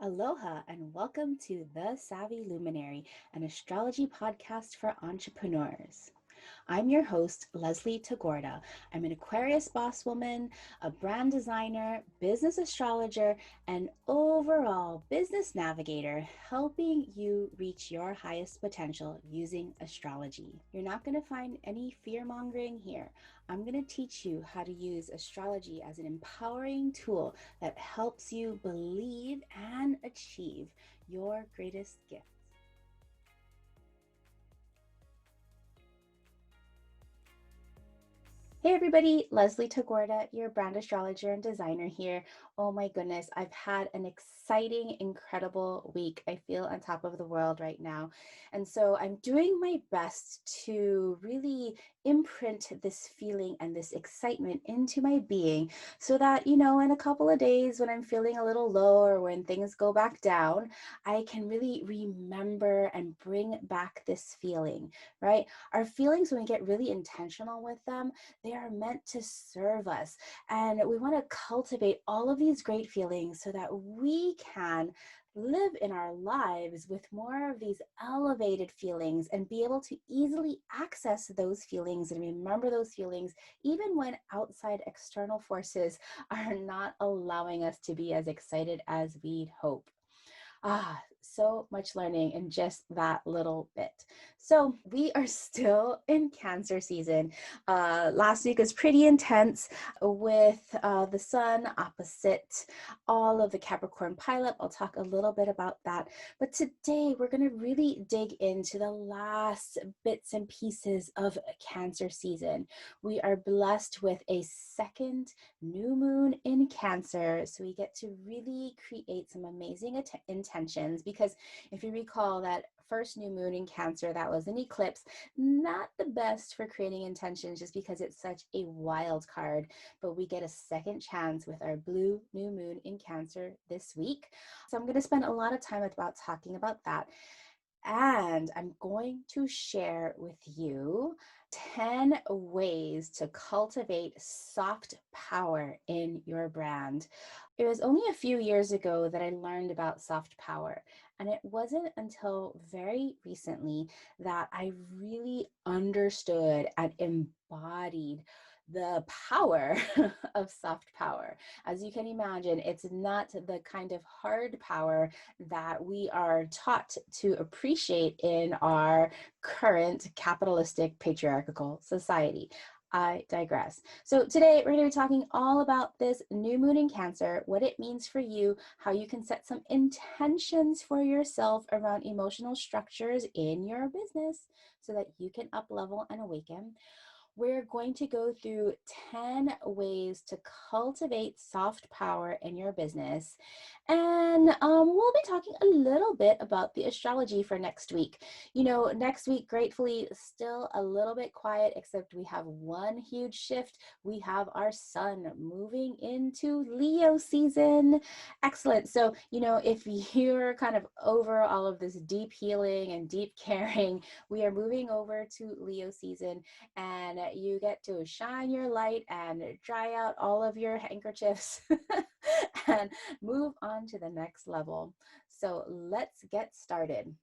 Aloha and welcome to the Savvy Luminary, an astrology podcast for entrepreneurs. I'm your host, Leslie Tagorda. I'm an Aquarius boss woman, a brand designer, business astrologer, and overall business navigator, helping you reach your highest potential using astrology. You're not going to find any fear mongering here. I'm going to teach you how to use astrology as an empowering tool that helps you believe and achieve your greatest gift. Hey everybody, Leslie Tagorda, your brand astrologer and designer here. Oh my goodness, I've had an exciting, incredible week. I feel on top of the world right now. And so I'm doing my best to really imprint this feeling and this excitement into my being so that, in a couple of days when I'm feeling a little low or when things go back down, I can really remember and bring back this feeling, right? Our feelings, when we get really intentional with them, they are meant to serve us. And we want to cultivate all of these great feelings so that we can live in our lives with more of these elevated feelings and be able to easily access those feelings and remember those feelings, even when outside external forces are not allowing us to be as excited as we'd hope. So much learning in just that little bit. So we are still in Cancer season. Last week was pretty intense with the sun opposite all of the Capricorn pilot. I'll talk a little bit about that. But today we're going to really dig into the last bits and pieces of Cancer season. We are blessed with a second new moon in Cancer. So we get to really create some amazing intentions, because if you recall that first new moon in Cancer, that was an eclipse, not the best for creating intentions just because it's such a wild card, but we get a second chance with our blue new moon in Cancer this week. So I'm going to spend a lot of time about talking about that. And I'm going to share with you 10 ways to cultivate soft power in your brand. It was only a few years ago that I learned about soft power. And it wasn't until very recently that I really understood and embodied the power of soft power. As you can imagine, it's not the kind of hard power that we are taught to appreciate in our current capitalistic patriarchal society. I digress. So today we're going to be talking all about this new moon in Cancer, what it means for you, how you can set some intentions for yourself around emotional structures in your business so that you can up level and awaken. We're going to go through 10 ways to cultivate soft power in your business. And we'll be talking a little bit about the astrology for next week. Next week, gratefully, still a little bit quiet, except we have one huge shift. We have our sun moving into Leo season. Excellent. So, if you're kind of over all of this deep healing and deep caring, we are moving over to Leo season, and you get to shine your light and dry out all of your handkerchiefs and move on to the next level. So let's get started.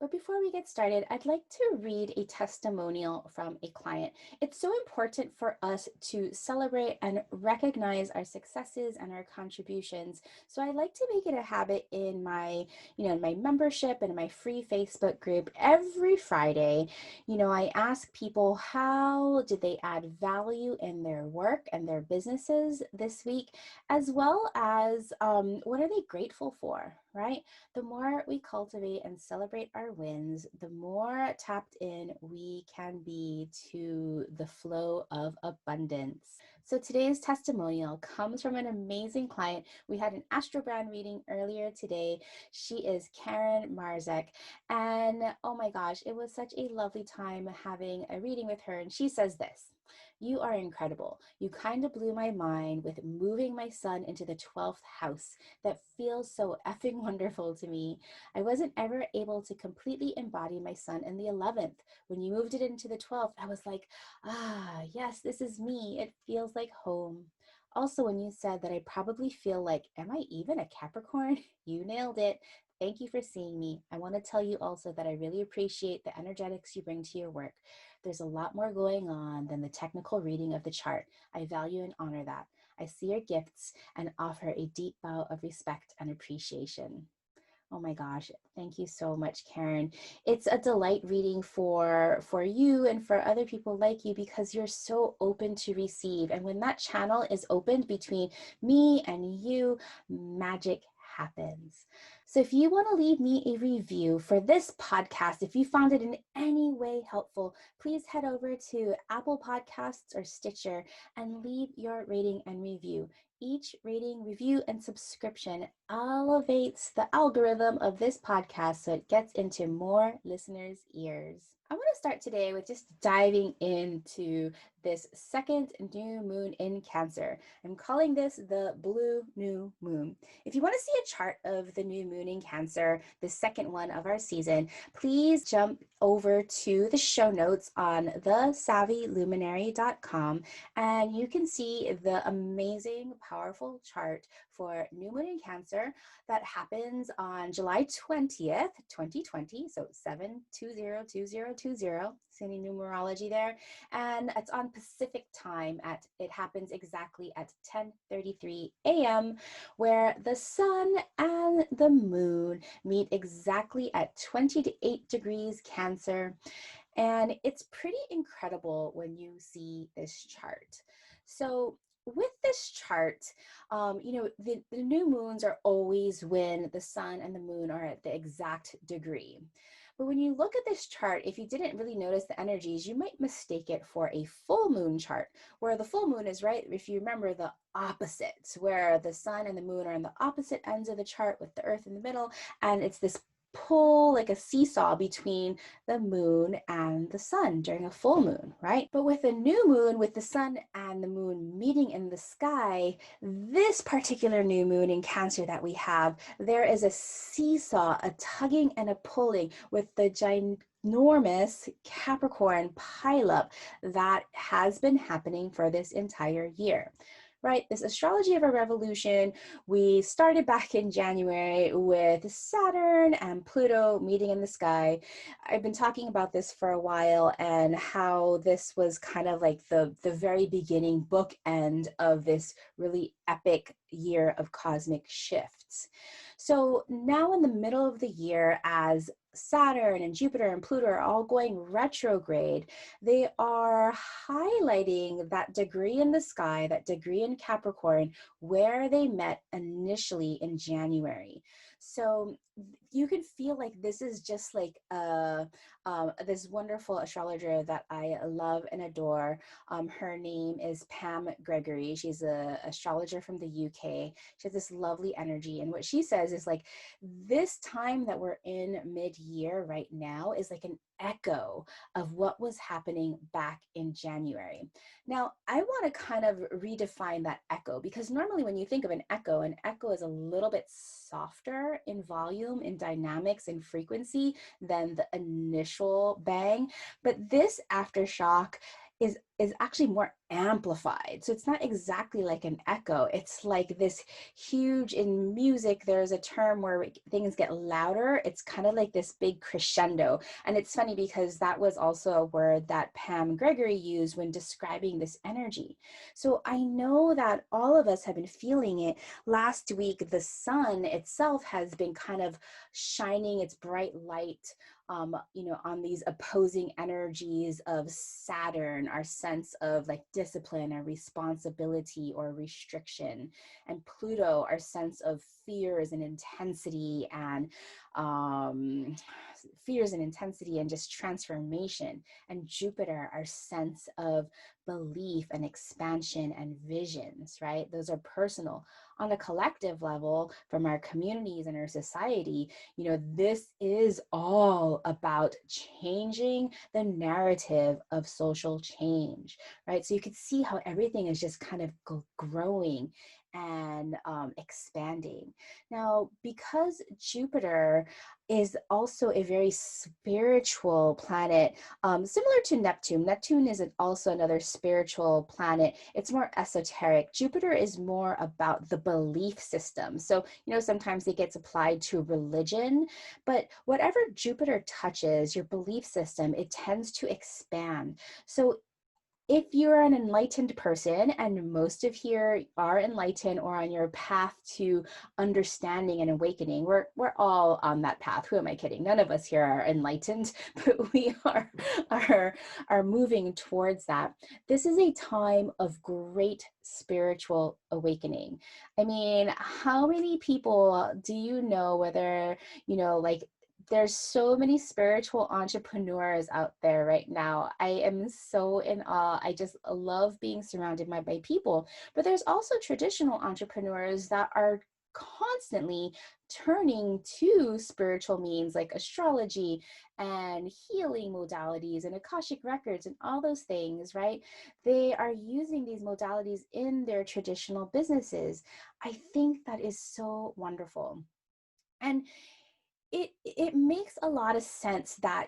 But before we get started, I'd like to read a testimonial from a client. It's so important for us to celebrate and recognize our successes and our contributions. So I like to make it a habit in my, my membership and my free Facebook group every Friday. I ask people, how did they add value in their work and their businesses this week, as well as what are they grateful for, right? The more we cultivate and celebrate our wins, the more tapped in we can be to the flow of abundance. So today's testimonial comes from an amazing client. We had an Astro Brand reading earlier today. She is Karen Marzek. And oh my gosh, it was such a lovely time having a reading with her. And she says this: "You are incredible. You kind of blew my mind with moving my son into the 12th house. That feels so effing wonderful to me. I wasn't ever able to completely embody my son in the 11th. When you moved it into the 12th, I was like, yes, this is me. It feels like home. Also, when you said that I probably feel like, am I even a Capricorn? You nailed it. Thank you for seeing me. I want to tell you also that I really appreciate the energetics you bring to your work. There's a lot more going on than the technical reading of the chart. I value and honor that. I see your gifts and offer a deep bow of respect and appreciation. Oh my gosh, thank you so much, Karen. It's a delight reading for you and for other people like you because you're so open to receive. And when that channel is opened between me and you, magic happens. So if you want to leave me a review for this podcast, if you found it in any way helpful, please head over to Apple Podcasts or Stitcher and leave your rating and review. Each rating, review, and subscription elevates the algorithm of this podcast so it gets into more listeners' ears. I want to start today with just diving into this second new moon in Cancer. I'm calling this the blue new moon. If you want to see a chart of the new moon in Cancer, the second one of our season, please jump over to the show notes on thesavvyluminary.com and you can see the amazing, powerful chart for new moon in Cancer that happens on July 20th, 2020. So 7202020, sending numerology there. And it's on Pacific time it happens exactly at 10:33 a.m. where the sun and the moon meet exactly at 28 degrees Cancer. And it's pretty incredible when you see this chart. So with this chart, the new moons are always when the sun and the moon are at the exact degree. But when you look at this chart, if you didn't really notice the energies, you might mistake it for a full moon chart, where the full moon is, right, if you remember, the opposite, where the sun and the moon are on the opposite ends of the chart with the earth in the middle, and it's this pull like a seesaw between the moon and the sun during a full moon, right? But with a new moon, with the sun and the moon meeting in the sky, this particular new moon in Cancer that we have, there is a seesaw, a tugging and a pulling with the ginormous Capricorn pileup that has been happening for this entire year. Right, this astrology of a revolution, we started back in January with Saturn and Pluto meeting in the sky. I've been talking about this for a while and how this was kind of like the very beginning bookend of this really epic year of cosmic shifts. So now in the middle of the year, as Saturn and Jupiter and Pluto are all going retrograde, they are highlighting that degree in the sky, that degree in Capricorn, where they met initially in January. So you can feel like this is just like this wonderful astrologer that I love and adore. Her name is Pam Gregory. She's an astrologer from the UK. She has this lovely energy. And what she says is like, this time that we're in mid-year right now is like an echo of what was happening back in January. Now, I want to kind of redefine that echo because normally when you think of an echo is a little bit softer in volume, in dynamics, and frequency than the initial bang. But this aftershock is actually more amplified. So it's not exactly like an echo. It's like this huge, in music, there's a term where things get louder. It's kind of like this big crescendo. And it's funny because that was also a word that Pam Gregory used when describing this energy. So I know that all of us have been feeling it. Last week, the sun itself has been kind of shining its bright light on these opposing energies of Saturn, our sense of like discipline or responsibility or restriction, and Pluto, our sense of fears and intensity and just transformation, and Jupiter, our sense of belief and expansion and visions, right? Those are personal. On a collective level, from our communities and our society, this is all about changing the narrative of social change, right? So you can see how everything is just kind of growing and expanding. Now, because Jupiter is also a very spiritual planet, similar to Neptune. Neptune is also another spiritual planet. It's more esoteric. Jupiter is more about the belief system. So, sometimes it gets applied to religion, but whatever Jupiter touches, your belief system, it tends to expand. So if you're an enlightened person, and most of here are enlightened or on your path to understanding and awakening, we're all on that path. Who am I kidding? None of us here are enlightened, but we are moving towards that. This is a time of great spiritual awakening. I mean, how many people do you know, whether, like, there's so many spiritual entrepreneurs out there right now. I am so in awe. I just love being surrounded by people. But there's also traditional entrepreneurs that are constantly turning to spiritual means like astrology and healing modalities and Akashic records and all those things, right? They are using these modalities in their traditional businesses. I think that is so wonderful. And it makes a lot of sense that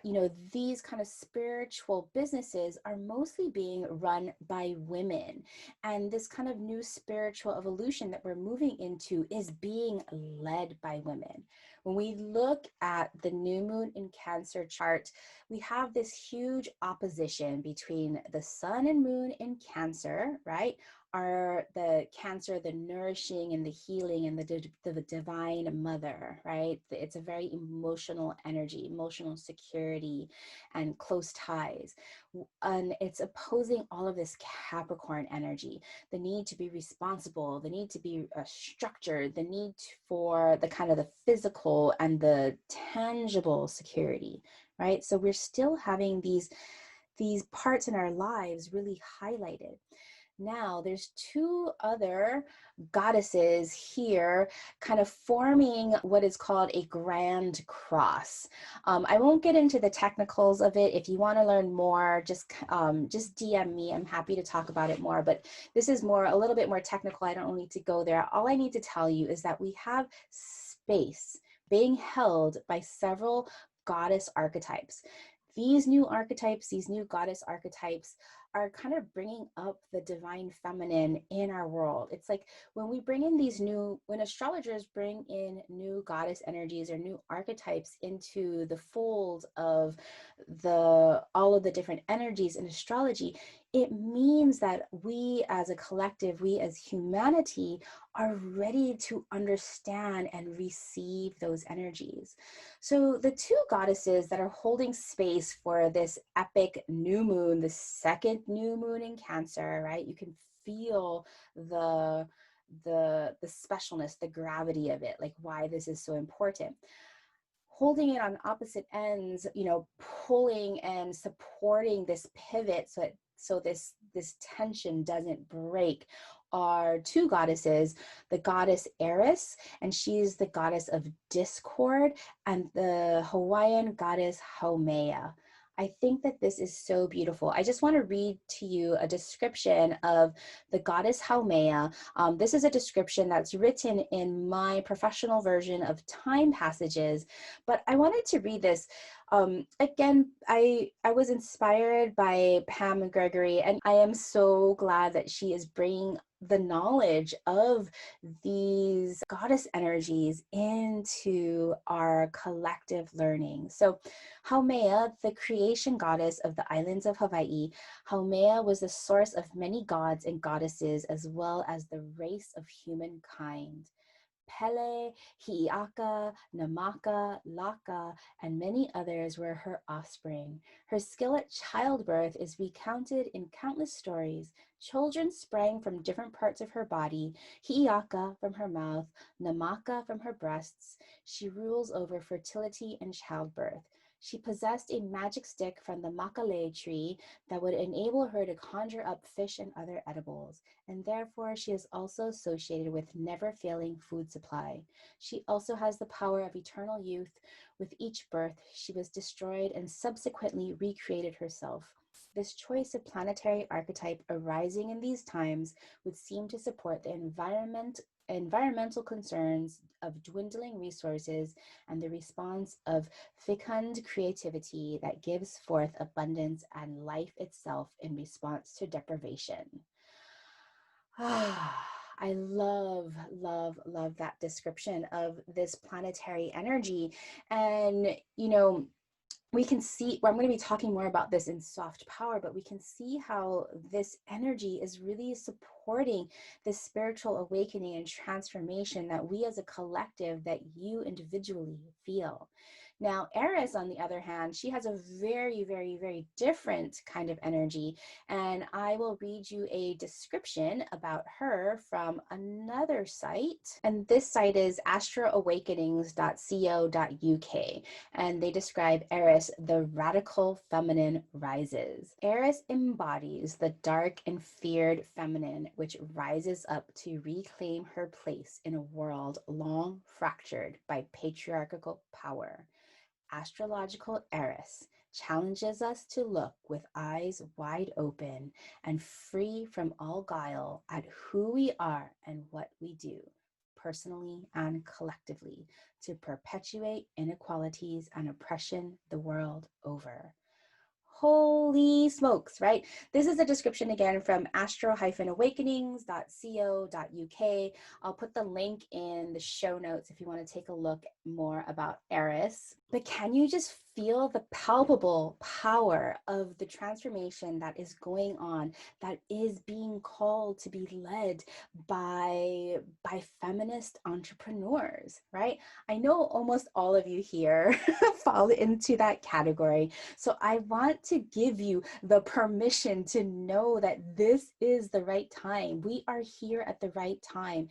these kind of spiritual businesses are mostly being run by women, and this kind of new spiritual evolution that we're moving into is being led by women. When we look at the new moon in Cancer chart, we have this huge opposition between the sun and moon in Cancer, right? Are the Cancer, the nourishing and the healing and the divine mother, right? It's a very emotional energy, emotional security and close ties. And it's opposing all of this Capricorn energy, the need to be responsible, the need to be structured, the need for the kind of the physical and the tangible security, right? So we're still having these parts in our lives really highlighted. Now, there's two other goddesses here kind of forming what is called a grand cross. I won't get into the technicals of it. If you want to learn more, just DM me. I'm happy to talk about it more, but this is a little bit more technical. I don't need to go there. All I need to tell you is that we have space being held by several goddess archetypes. These new archetypes, these new goddess archetypes are kind of bringing up the divine feminine in our world. It's like when when astrologers bring in new goddess energies or new archetypes into the fold of all of the different energies in astrology, it means that we as a collective, we as humanity are ready to understand and receive those energies. So the two goddesses that are holding space for this epic new moon, the second new moon in Cancer, right? You can feel the specialness, the gravity of it, like why this is so important. Holding it on opposite ends, pulling and supporting this pivot so this tension doesn't break, are two goddesses, the goddess Eris, and she's the goddess of discord, and the Hawaiian goddess Haumea. I think that this is so beautiful. I just want to read to you a description of the goddess Haumea. This is a description that's written in my professional version of Time Passages, but I wanted to read this. Again, I was inspired by Pam Gregory, and I am so glad that she is bringing the knowledge of these goddess energies into our collective learning. So Haumea, the creation goddess of the islands of Hawaii, Haumea was the source of many gods and goddesses as well as the race of humankind. Pele, Hi'iaka, Namaka, Laka, and many others were her offspring. Her skill at childbirth is recounted in countless stories. Children sprang from different parts of her body, Hi'iaka from her mouth, Namaka from her breasts. She rules over fertility and childbirth. She possessed a magic stick from the makale tree that would enable her to conjure up fish and other edibles, and therefore she is also associated with never-failing food supply. She also has the power of eternal youth. With each birth, she was destroyed and subsequently recreated herself. This choice of planetary archetype arising in these times would seem to support the environmental concerns of dwindling resources and the response of fecund creativity that gives forth abundance and life itself in response to deprivation. I love, love, love that description of this planetary energy. And, we can see, I'm going to be talking more about this in soft power, but we can see how this energy is really supporting this spiritual awakening and transformation that we as a collective, that you individually feel. Now, Eris, on the other hand, she has a very, very, very different kind of energy. And I will read you a description about her from another site. And this site is astroawakenings.co.uk. And they describe Eris, the radical feminine rises. Eris embodies the dark and feared feminine, which rises up to reclaim her place in a world long fractured by patriarchal power. Astrological Eris challenges us to look with eyes wide open and free from all guile at who we are and what we do, personally and collectively, to perpetuate inequalities and oppression the world over. Holy smokes, right? This is a description again from astro-awakenings.co.uk. I'll put the link in the show notes if you want to take a look more about Eris. But can you just feel the palpable power of the transformation that is going on, that is being called to be led by feminist entrepreneurs, right? I know almost all of you here fall into that category. So I want to give you the permission to know that this is the right time. We are here at the right time.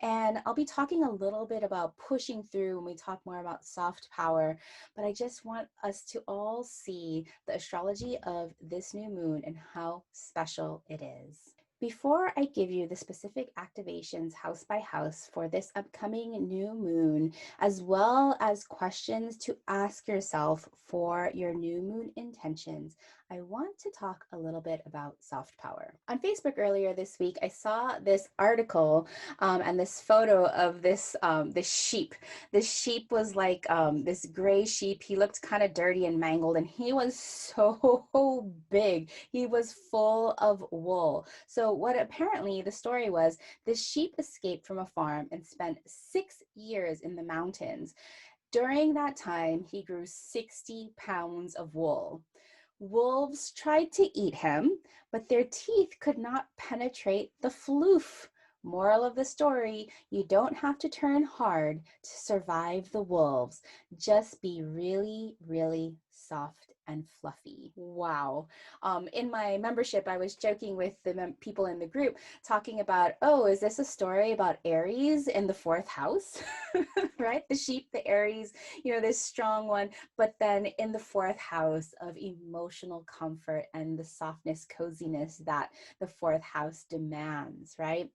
And I'll be talking a little bit about pushing through when we talk more about soft power, but I just want us to all see the astrology of this new moon and how special it is. Before I give you the specific activations house by house for this upcoming new moon, as well as questions to ask yourself for your new moon intentions, I want to talk a little bit about soft power. On Facebook earlier this week, I saw this article and this photo of this sheep. This sheep was like this gray sheep. He looked kind of dirty and mangled, and he was so big. He was full of wool. So what apparently the story was, this sheep escaped from a farm and spent 6 years in the mountains. During that time, he grew 60 pounds of wool. Wolves tried to eat him, but their teeth could not penetrate the floof. Moral of the story, you don't have to turn hard to survive the wolves. Just be really, really soft and fluffy. Wow. In my membership, I was joking with the people in the group, talking about, oh, is this a story about Aries in the 4th house? Right? The sheep, the Aries, this strong one, but then in the 4th house of emotional comfort and the softness, coziness that the 4th house demands, right?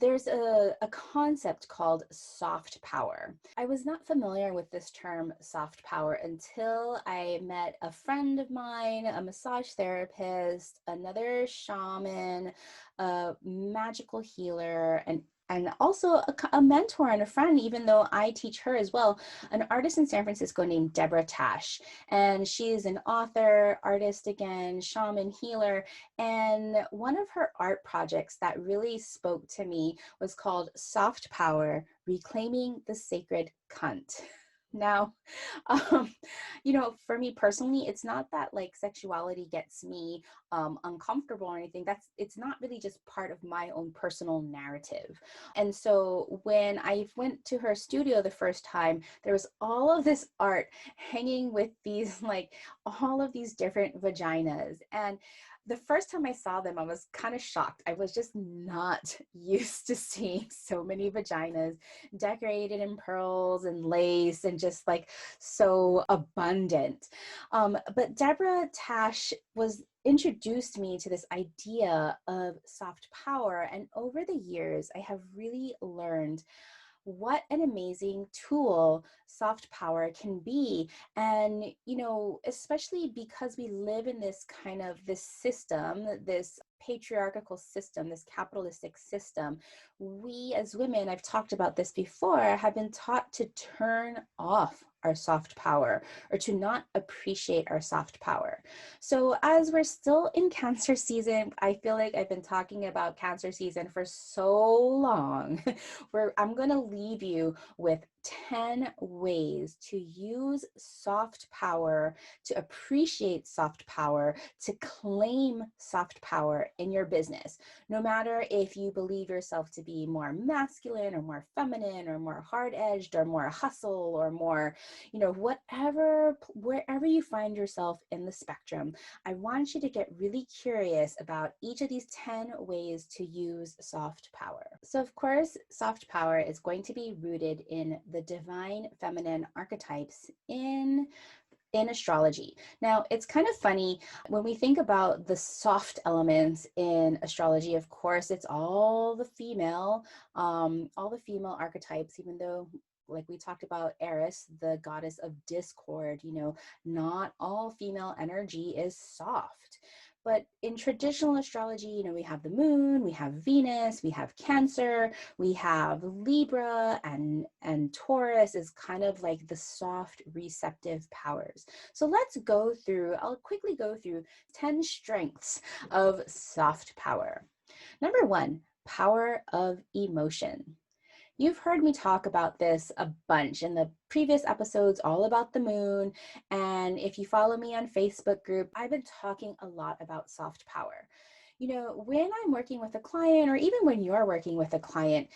There's a concept called soft power. I was not familiar with this term soft power until I met a friend of mine, a massage therapist, another shaman, a magical healer, and also a mentor and a friend, even though I teach her as well, an artist in San Francisco named Deborah Tash. And she is an author, artist again, shaman, healer. And one of her art projects that really spoke to me was called Soft Power, Reclaiming the Sacred Cunt. Now, for me personally, it's not that like sexuality gets me uncomfortable or anything. It's not really just part of my own personal narrative. And so when I went to her studio the first time, there was all of this art hanging with these, like all of these different vaginas. And the first time I saw them, I was kind of shocked. I was just not used to seeing so many vaginas decorated in pearls and lace and just like so abundant. But Deborah Tash introduced me to this idea of soft power. And over the years, I have really learned what an amazing tool soft power can be. And, especially because we live in this kind of this system, this patriarchal system, this capitalistic system, we as women, I've talked about this before, have been taught to turn off our soft power or to not appreciate our soft power. So as we're still in Cancer season, I feel like I've been talking about Cancer season for so long, where I'm going to leave you with 10 ways to use soft power, to appreciate soft power, to claim soft power in your business. No matter if you believe yourself to be more masculine or more feminine or more hard-edged or more hustle or more, wherever you find yourself in the spectrum, I want you to get really curious about each of these 10 ways to use soft power. So of course, soft power is going to be rooted in the divine feminine archetypes in astrology. Now, it's kind of funny when we think about the soft elements in astrology. Of course, it's all the female archetypes, even though, like we talked about Eris, the goddess of discord, not all female energy is soft. But in traditional astrology, we have the moon, we have Venus, we have Cancer, we have Libra, and Taurus is kind of like the soft receptive powers. So I'll quickly go through 10 strengths of soft power. Number 1, power of emotion. You've heard me talk about this a bunch in the previous episodes, all about the moon. And if you follow me on Facebook group, I've been talking a lot about soft power. When I'm working with a client, or even when you're working with a client,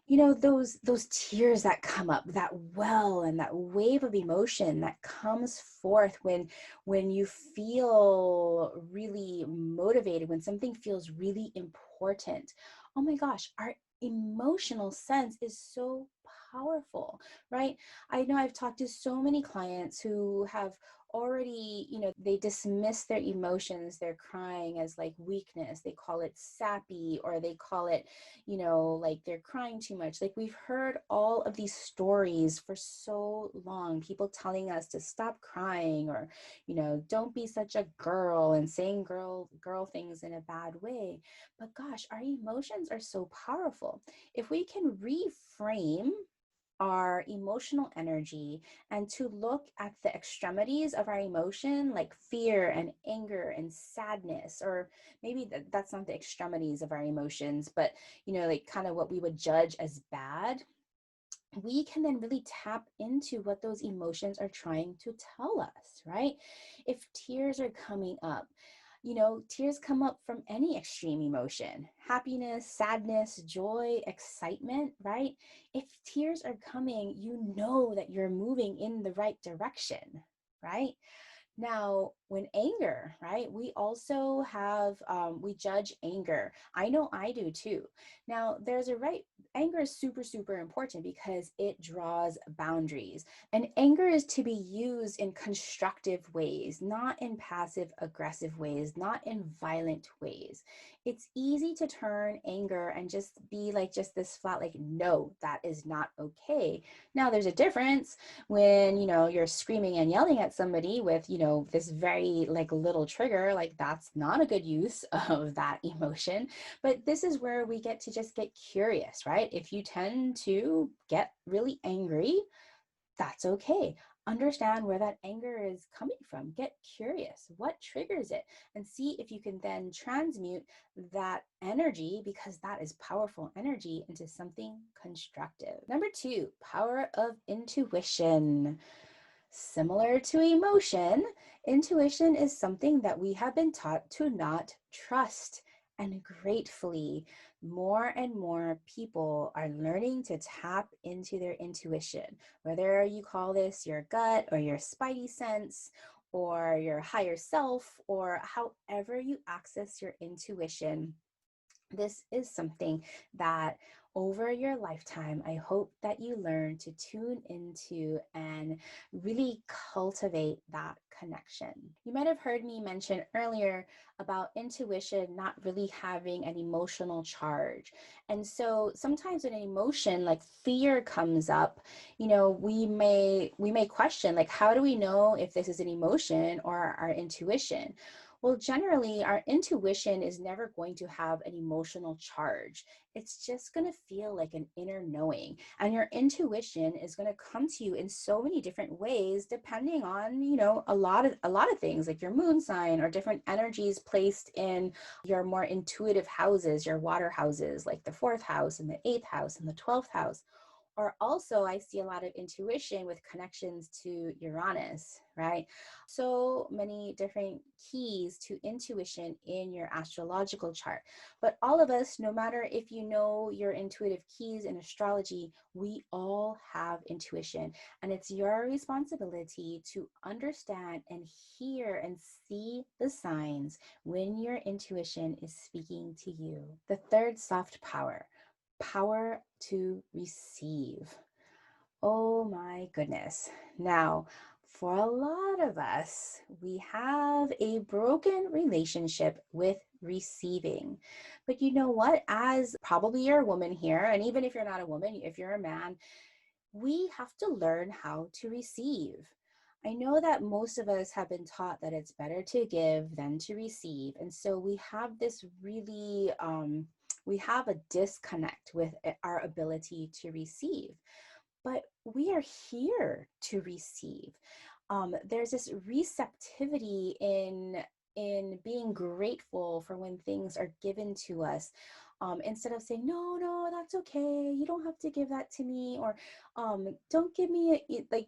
those tears that come up, that well and that wave of emotion that comes forth when you feel really motivated, when something feels really important. Oh my gosh, our emotional sense is so powerful, right? I know I've talked to so many clients who have already, they dismiss their emotions, their crying as like weakness. They call it sappy, or they call it, like they're crying too much. Like we've heard all of these stories for so long, people telling us to stop crying, or, don't be such a girl, and saying girl things in a bad way. But gosh, our emotions are so powerful. If we can reframe our emotional energy and to look at the extremities of our emotion, like fear and anger and sadness, or maybe that's not the extremities of our emotions, but like kind of what we would judge as bad, we can then really tap into what those emotions are trying to tell us, right? If tears are coming up, tears come up from any extreme emotion: happiness, sadness, joy, excitement, right? If tears are coming, you know that you're moving in the right direction, right? Now, when anger, right, we also have, we judge anger. I know I do too. Now, anger is super, super important because it draws boundaries. And anger is to be used in constructive ways, not in passive aggressive ways, not in violent ways. It's easy to turn anger and just be like just this flat, like, no, that is not okay. Now, there's a difference when you're screaming and yelling at somebody with this very like little trigger. Like, that's not a good use of that emotion. But this is where we get to just get curious, right? If you tend to get really angry, that's okay. Understand where that anger is coming from. Get curious. What triggers it? And see if you can then transmute that energy, because that is powerful energy, into something constructive. Number 2, power of intuition. Similar to emotion, intuition is something that we have been taught to not trust. And gratefully, more and more people are learning to tap into their intuition, whether you call this your gut or your spidey sense or your higher self, or however you access your intuition. This is something that over your lifetime, I hope that you learn to tune into and really cultivate that connection. You might have heard me mention earlier about intuition not really having an emotional charge. And so sometimes when an emotion like fear comes up, we may question, like, how do we know if this is an emotion or our intuition? Well, generally, our intuition is never going to have an emotional charge. It's just going to feel like an inner knowing. And your intuition is going to come to you in so many different ways, depending on, a lot of things like your moon sign or different energies placed in your more intuitive houses, your water houses, like the fourth house and the eighth house and the 12th house. Or also, I see a lot of intuition with connections to Uranus, right? So many different keys to intuition in your astrological chart. But all of us, no matter if you know your intuitive keys in astrology, we all have intuition. And it's your responsibility to understand and hear and see the signs when your intuition is speaking to you. The third soft power, power to receive. Oh my goodness. Now, for a lot of us, we have a broken relationship with receiving. But you know what? As probably you're a woman here, and even if you're not a woman, if you're a man, we have to learn how to receive. I know that most of us have been taught that it's better to give than to receive. And so we have this really, we have a disconnect with our ability to receive. But we are here to receive. There's this receptivity in being grateful for when things are given to us, instead of saying no, that's okay, you don't have to give that to me, or don't give me like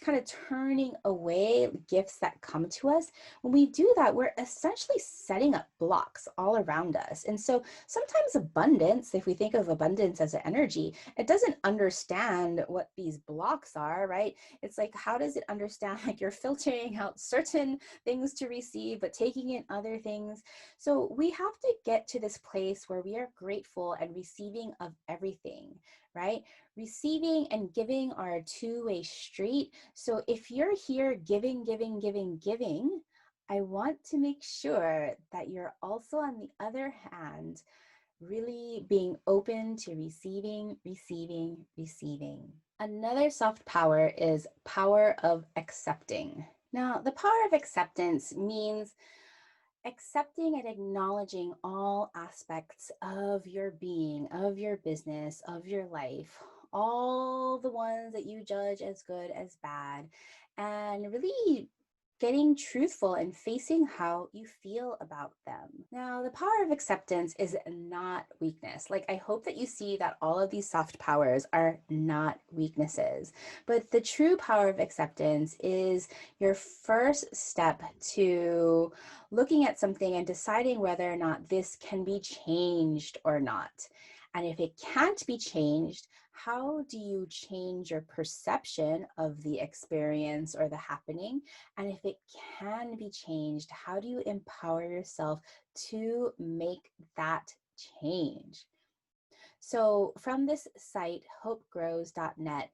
kind of turning away gifts that come to us. When we do that, we're essentially setting up blocks all around us. And so sometimes abundance, if we think of abundance as an energy, it doesn't understand what these blocks are, right? It's like, how does it understand, like, you're filtering out certain things to receive, but taking in other things? So we have to get to this place where we are grateful and receiving of everything, right? Receiving and giving are a two-way street. So if you're here giving, giving, giving, giving, I want to make sure that you're also, on the other hand, really being open to receiving, receiving, receiving. Another soft power is power of accepting. Now, the power of acceptance means accepting and acknowledging all aspects of your being, of your business, of your life, all the ones that you judge as good, as bad, and really getting truthful and facing how you feel about them. Now, the power of acceptance is not weakness. Like, I hope that you see that all of these soft powers are not weaknesses, but the true power of acceptance is your first step to looking at something and deciding whether or not this can be changed or not. And if it can't be changed, how do you change your perception of the experience or the happening? And if it can be changed, how do you empower yourself to make that change? So from this site, hopegrows.net,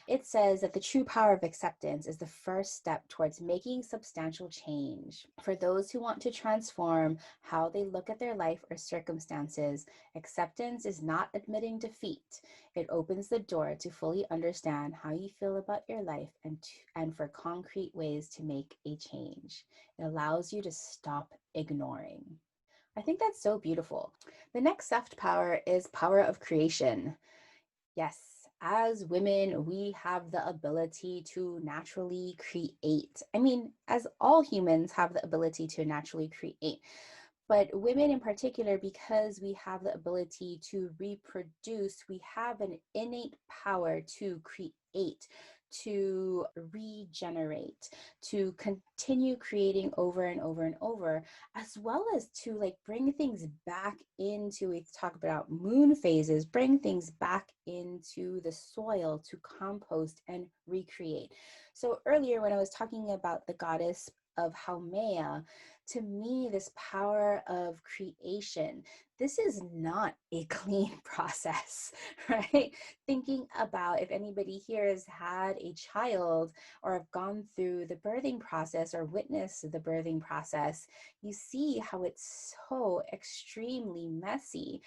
it says that the true power of acceptance is the first step towards making substantial change. For those who want to transform how they look at their life or circumstances, acceptance is not admitting defeat. It opens the door to fully understand how you feel about your life and for concrete ways to make a change. It allows you to stop ignoring. I think that's so beautiful. The next soft power is power of creation. Yes, as women, we have the ability to naturally create. I mean, as all humans have the ability to naturally create. But women in particular, because we have the ability to reproduce, we have an innate power to create, to regenerate, to continue creating over and over and over, as well as to like bring things back into, we talk about moon phases, bring things back into the soil to compost and recreate. So earlier when I was talking about the goddess of Haumea, to me, this power of creation, this is not a clean process, right? Thinking about if anybody here has had a child or have gone through the birthing process or witnessed the birthing process, you see how it's so extremely messy.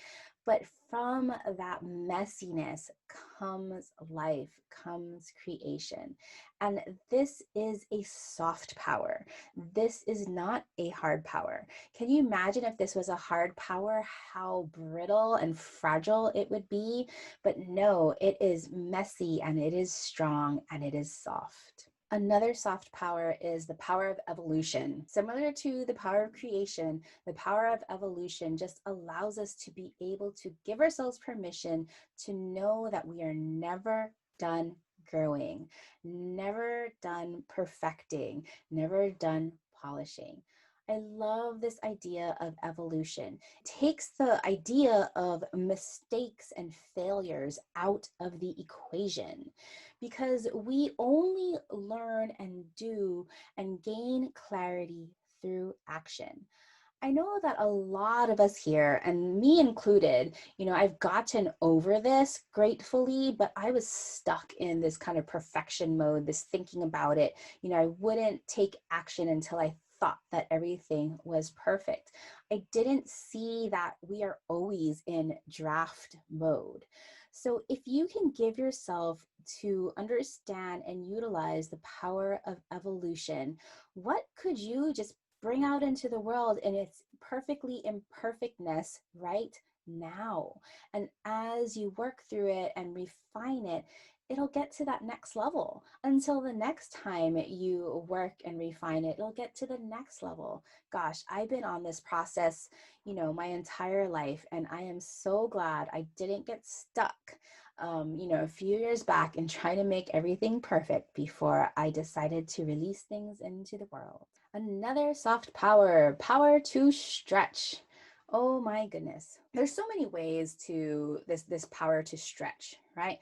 But from that messiness comes life, comes creation. And this is a soft power. This is not a hard power. Can you imagine if this was a hard power, how brittle and fragile it would be? But no, it is messy and it is strong and it is soft. Another soft power is the power of evolution. Similar to the power of creation, the power of evolution just allows us to be able to give ourselves permission to know that we are never done growing, never done perfecting, never done polishing. I love this idea of evolution. It takes the idea of mistakes and failures out of the equation because we only learn and do and gain clarity through action. I know that a lot of us here, and me included, I've gotten over this gratefully, but I was stuck in this kind of perfection mode, this thinking about it. I wouldn't take action until I thought that everything was perfect. I didn't see that we are always in draft mode. So if you can give yourself to understand and utilize the power of evolution, what could you just bring out into the world in its perfectly imperfectness right now? And as you work through it and refine it, it'll get to that next level. Until the next time you work and refine it, it'll get to the next level. Gosh, I've been on this process, my entire life, and I am so glad I didn't get stuck a few years back and try to make everything perfect before I decided to release things into the world. Another soft power, power to stretch. Oh my goodness. There's so many ways to this power to stretch, right?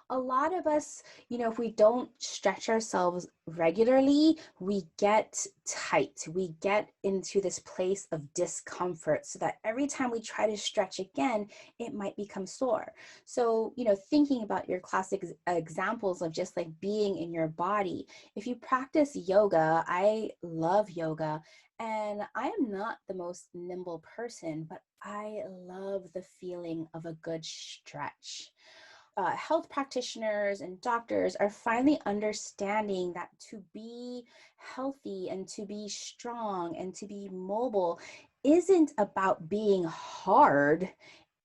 A lot of us, if we don't stretch ourselves regularly, we get tight. We get into this place of discomfort so that every time we try to stretch again, it might become sore. So, thinking about your classic examples of just like being in your body, if you practice yoga, I love yoga. And I am not the most nimble person, but I love the feeling of a good stretch. Health practitioners and doctors are finally understanding that to be healthy and to be strong and to be mobile isn't about being hard.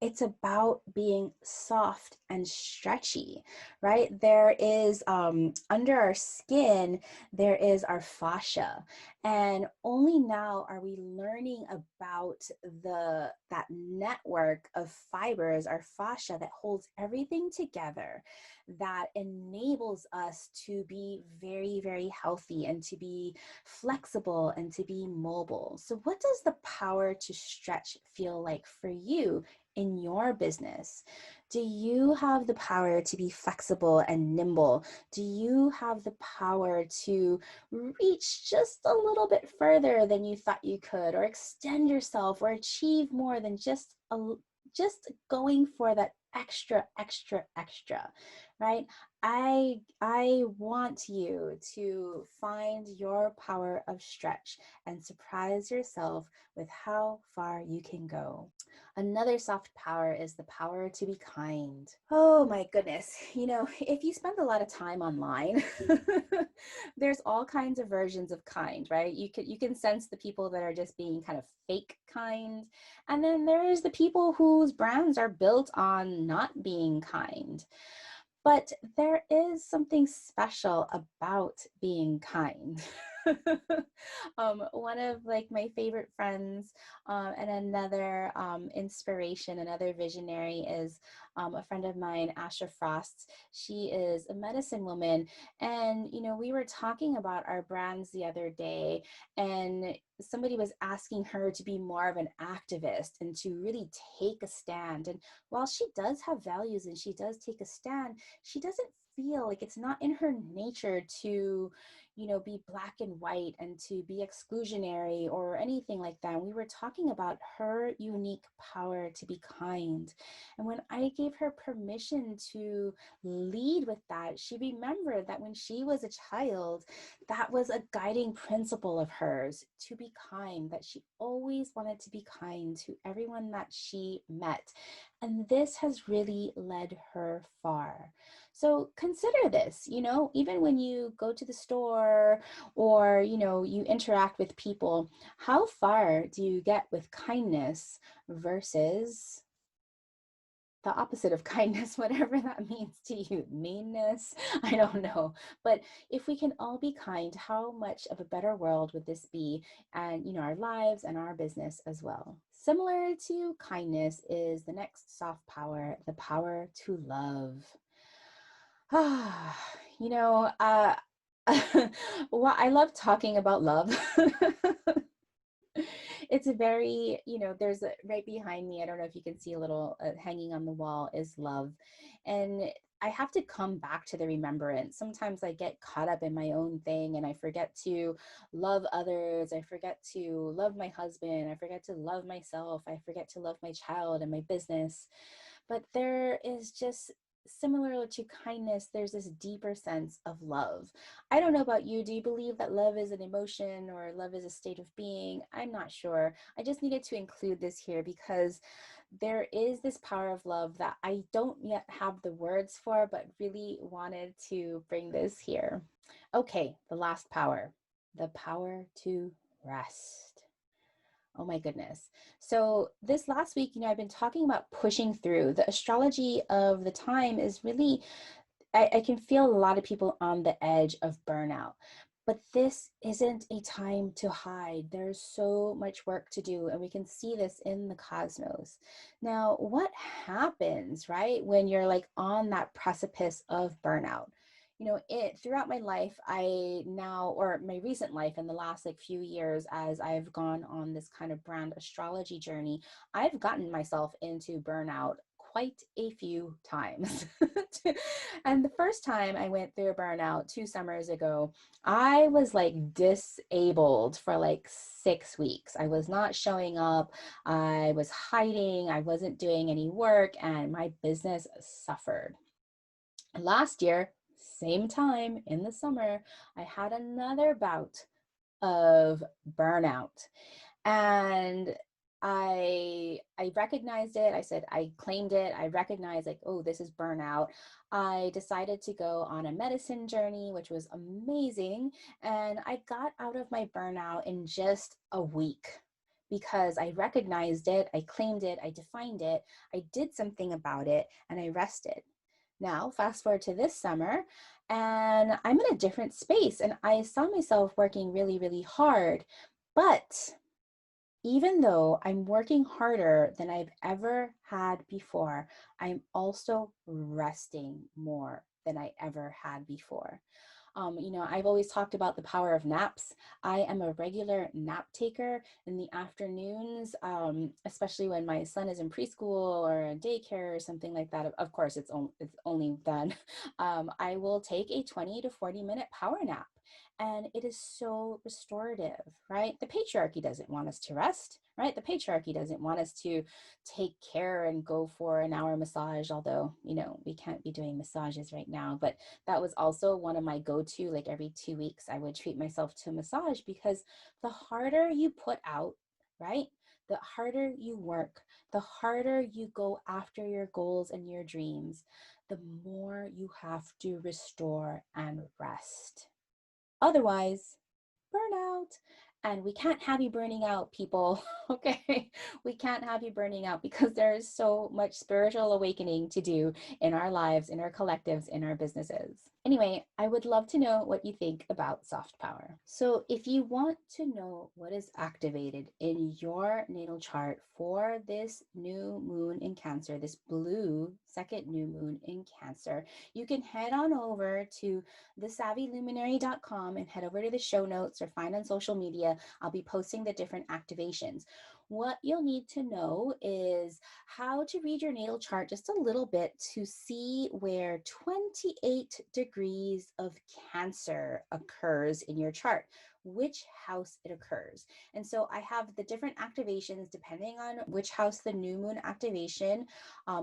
It's about being soft and stretchy, right? There is under our skin, there is our fascia. And only now are we learning about that network of fibers, our fascia, that holds everything together, that enables us to be very, very healthy and to be flexible and to be mobile. So what does the power to stretch feel like for you in your business? Do you have the power to be flexible and nimble? Do you have the power to reach just a little bit further than you thought you could, or extend yourself, or achieve more than just going for that extra, extra, extra, right? I want you to find your power of stretch and surprise yourself with how far you can go. Another soft power is the power to be kind. Oh my goodness. If you spend a lot of time online, there's all kinds of versions of kind, right? You can sense the people that are just being kind of fake kind. And then there's the people whose brands are built on not being kind. But there is something special about being kind. One of like my favorite friends and another inspiration, another visionary is a friend of mine, Asha Frost. She is a medicine woman. And, we were talking about our brands the other day, and somebody was asking her to be more of an activist and to really take a stand. And while she does have values and she does take a stand, she doesn't feel like it's not in her nature to, be black and white and to be exclusionary or anything like that. We were talking about her unique power to be kind. And when I gave her permission to lead with that, she remembered that when she was a child, that was a guiding principle of hers, to be kind, that she always wanted to be kind to everyone that she met. And this has really led her far. So consider this, even when you go to the store or, you interact with people, how far do you get with kindness versus the opposite of kindness, whatever that means to you, meanness, I don't know. But if we can all be kind, how much of a better world would this be? And, our lives and our business as well. Similar to kindness is the next soft power, the power to love. you know, uh, well, I love talking about love. It's a very, there's right behind me, I don't know if you can see a little hanging on the wall is love. And I have to come back to the remembrance. Sometimes I get caught up in my own thing and I forget to love others. I forget to love my husband. I forget to love myself. I forget to love my child and my business. But there is just, similar to kindness, there's this deeper sense of love. I don't know about you. Do you believe that love is an emotion or love is a state of being? I'm not sure. I just needed to include this here because there is this power of love that I don't yet have the words for, but really wanted to bring this here. Okay, the last power, the power to rest. Oh my goodness. So this last week, I've been talking about pushing through. The astrology of the time is really, I can feel a lot of people on the edge of burnout. But this isn't a time to hide. There's so much work to do, and we can see this in the cosmos. Now, what happens, right, when you're like on that precipice of burnout? Throughout my life, or my recent life in the last like few years, as I've gone on this kind of brand astrology journey, I've gotten myself into burnout quite a few times. And the first time I went through a burnout 2 summers ago, I was like disabled for like 6 weeks. I was not showing up. I was hiding. I wasn't doing any work, and my business suffered. Last year, same time in the summer, I had another bout of burnout. And I recognized it. I said, I claimed it. I recognized like, oh, this is burnout. I decided to go on a medicine journey, which was amazing. And I got out of my burnout in just a week because I recognized it, I claimed it, I defined it, I did something about it, and I rested. Now, fast forward to this summer, and I'm in a different space, and I saw myself working really, really hard. But even though I'm working harder than I've ever had before, I'm also resting more than I ever had before. I've always talked about the power of naps. I am a regular nap taker in the afternoons, especially when my son is in preschool or in daycare or something like that. Of course, it's only then. I will take a 20 to 40-minute power nap. And it is so restorative, right? The patriarchy doesn't want us to rest, right? The patriarchy doesn't want us to take care and go for an hour massage, although, we can't be doing massages right now. But that was also one of my go-to, like every 2 weeks, I would treat myself to a massage, because the harder you put out, right? The harder you work, the harder you go after your goals and your dreams, the more you have to restore and rest. Otherwise, burnout. And we can't have you burning out, people. Okay. We can't have you burning out because there is so much spiritual awakening to do in our lives, in our collectives, in our businesses. Anyway, I would love to know what you think about soft power. So if you want to know what is activated in your natal chart for this new moon in Cancer, this blue second new moon in Cancer, you can head on over to thesavvyluminary.com and head over to the show notes or find on social media. I'll be posting the different activations. What you'll need to know is how to read your natal chart just a little bit to see where 28 degrees of Cancer occurs in your chart, which house it occurs. And so I have the different activations depending on which house the new moon activation.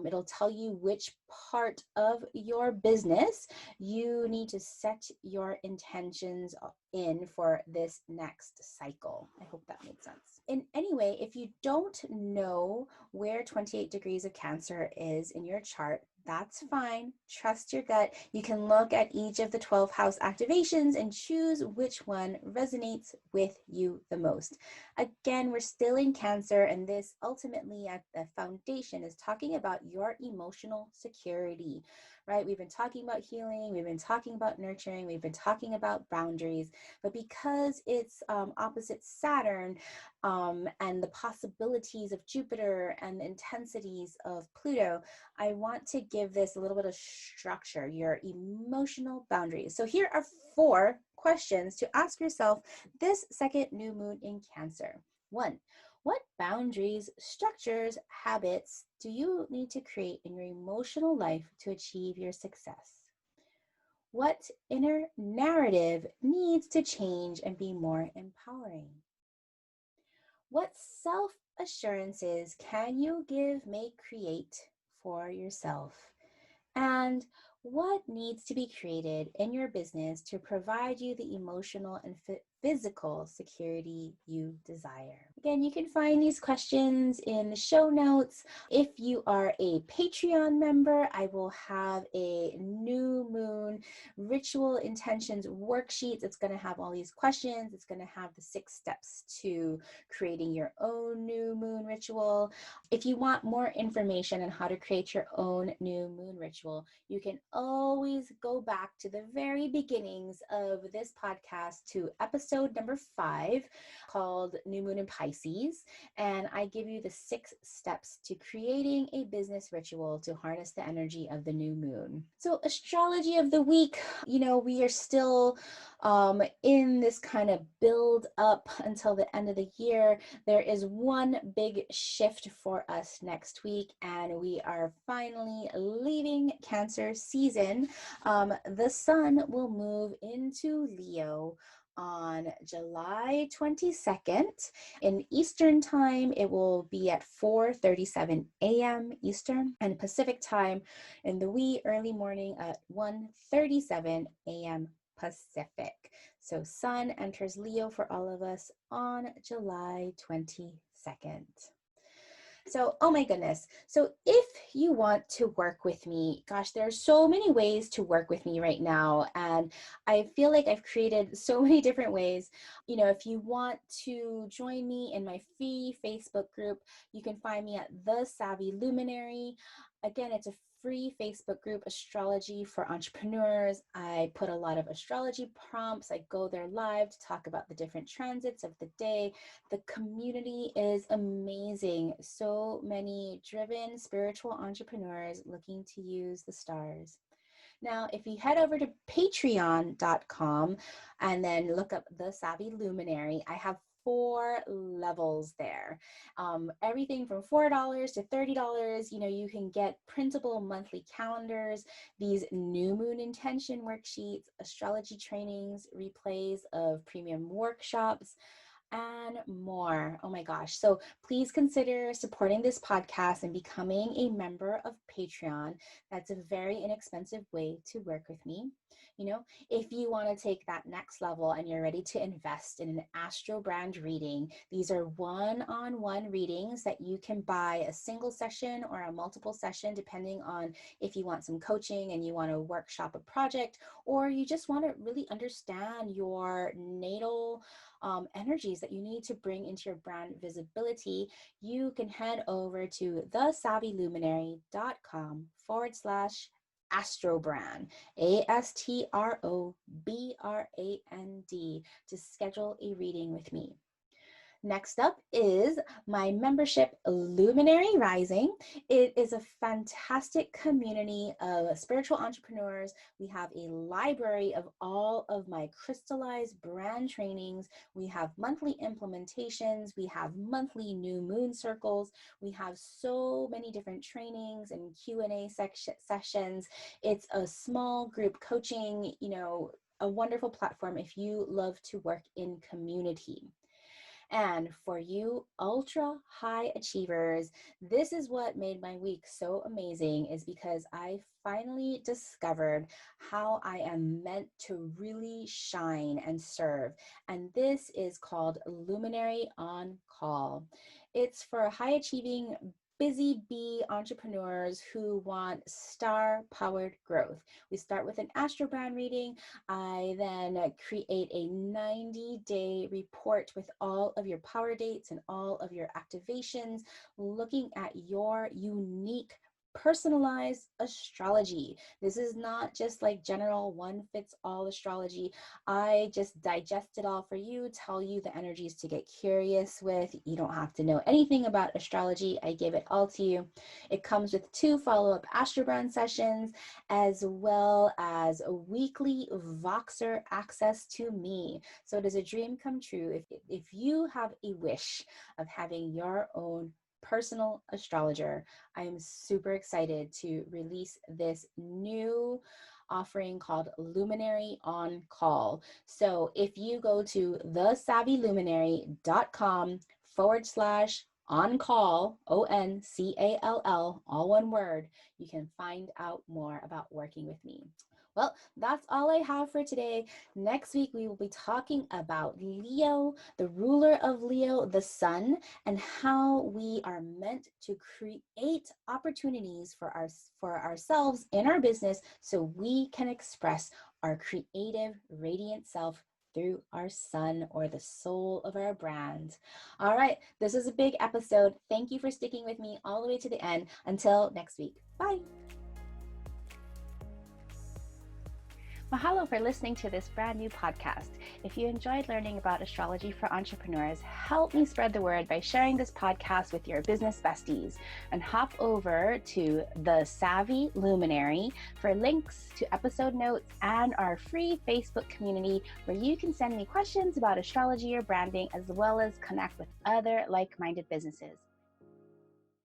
It'll tell you which part of your business you need to set your intentions in for this next cycle. I hope that made sense. In any way, if you don't know where 28 degrees of Cancer is in your chart, that's fine. Trust your gut. You can look at each of the 12 house activations and choose which one resonates with you the most. Again, we're still in Cancer, and this ultimately at the foundation is talking about your emotional security, right? We've been talking about healing, we've been talking about nurturing, we've been talking about boundaries, but because it's opposite Saturn, and the possibilities of Jupiter and the intensities of Pluto, I want to give this a little bit of structure, your emotional boundaries. So here are 4 questions to ask yourself this second new moon in Cancer. 1, what boundaries, structures, habits do you need to create in your emotional life to achieve your success? What inner narrative needs to change and be more empowering? What self-assurances can you give, make, create for yourself? And what needs to be created in your business to provide you the emotional and physical security you desire? Again, you can find these questions in the show notes. If you are a Patreon member, I will have a new moon ritual intentions worksheet. It's going to have all these questions. It's going to have the 6 steps to creating your own new moon ritual. If you want more information on how to create your own new moon ritual, you can always go back to the very beginnings of this podcast to episode number 5 called New Moon in Pisces. And I give you the 6 steps to creating a business ritual to harness the energy of the new moon. So astrology of the week, we are still in this kind of build up until the end of the year. There is one big shift for us next week, and we are finally leaving Cancer season. The sun will move into Leo on July 22nd. In Eastern time, it will be at 4:37 a.m. Eastern, and Pacific time in the wee early morning at 1:37 a.m. Pacific. So sun enters Leo for all of us on July 22nd. So, oh my goodness. So if you want to work with me, gosh, there are so many ways to work with me right now. And I feel like I've created so many different ways. If you want to join me in my free Facebook group, you can find me at the Savvy Luminary. Again, it's a free Facebook group, Astrology for Entrepreneurs. I put a lot of astrology prompts. I go there live to talk about the different transits of the day. The community is amazing. So many driven spiritual entrepreneurs looking to use the stars. Now, if you head over to patreon.com and then look up the Savvy Luminary, I have 4 levels there. Everything from $4 to $30. You can get printable monthly calendars, these new moon intention worksheets, astrology trainings, replays of premium workshops, and more. Oh my gosh. So please consider supporting this podcast and becoming a member of Patreon. That's a very inexpensive way to work with me. If you want to take that next level and you're ready to invest in an Astro brand reading, these are one-on-one readings that you can buy a single session or a multiple session, depending on if you want some coaching and you want to workshop a project, or you just want to really understand your natal energies that you need to bring into your brand visibility. You can head over to thesavvyluminary.com/astrobrand, ASTROBRAND, to schedule a reading with me. Next up is my membership, Luminary Rising. It is a fantastic community of spiritual entrepreneurs. We have a library of all of my crystallized brand trainings. We have monthly implementations. We have monthly new moon circles. We have so many different trainings and Q&A sessions. It's a small group coaching, a wonderful platform if you love to work in community. And for you ultra high achievers, this is what made my week so amazing, is because I finally discovered how I am meant to really shine and serve. And this is called Luminary on Call. It's for high achieving busy bee entrepreneurs who want star powered growth. We start with an astro brand reading. I then create a 90-day report with all of your power dates and all of your activations, looking at your unique personalized astrology. This is not just like general one fits all astrology. I just digest it all for you, tell you the energies to get curious with. You don't have to know anything about astrology. I give it all to you. It comes with 2 follow-up Astrobrand sessions, as well as a weekly Voxer access to me. So it is a dream come true. If you have a wish of having your own personal astrologer, I am super excited to release this new offering called Luminary on Call. So if you go to thesavvyluminary.com/on call, ONCALL, all one word, you can find out more about working with me. Well, that's all I have for today. Next week, we will be talking about Leo, the ruler of Leo, the sun, and how we are meant to create opportunities for ourselves in our business so we can express our creative, radiant self through our sun, or the soul of our brand. All right, this is a big episode. Thank you for sticking with me all the way to the end. Until next week. Bye. Mahalo for listening to this brand new podcast. If you enjoyed learning about astrology for entrepreneurs, help me spread the word by sharing this podcast with your business besties, and hop over to the Savvy Luminary for links to episode notes and our free Facebook community where you can send me questions about astrology or branding, as well as connect with other like-minded businesses.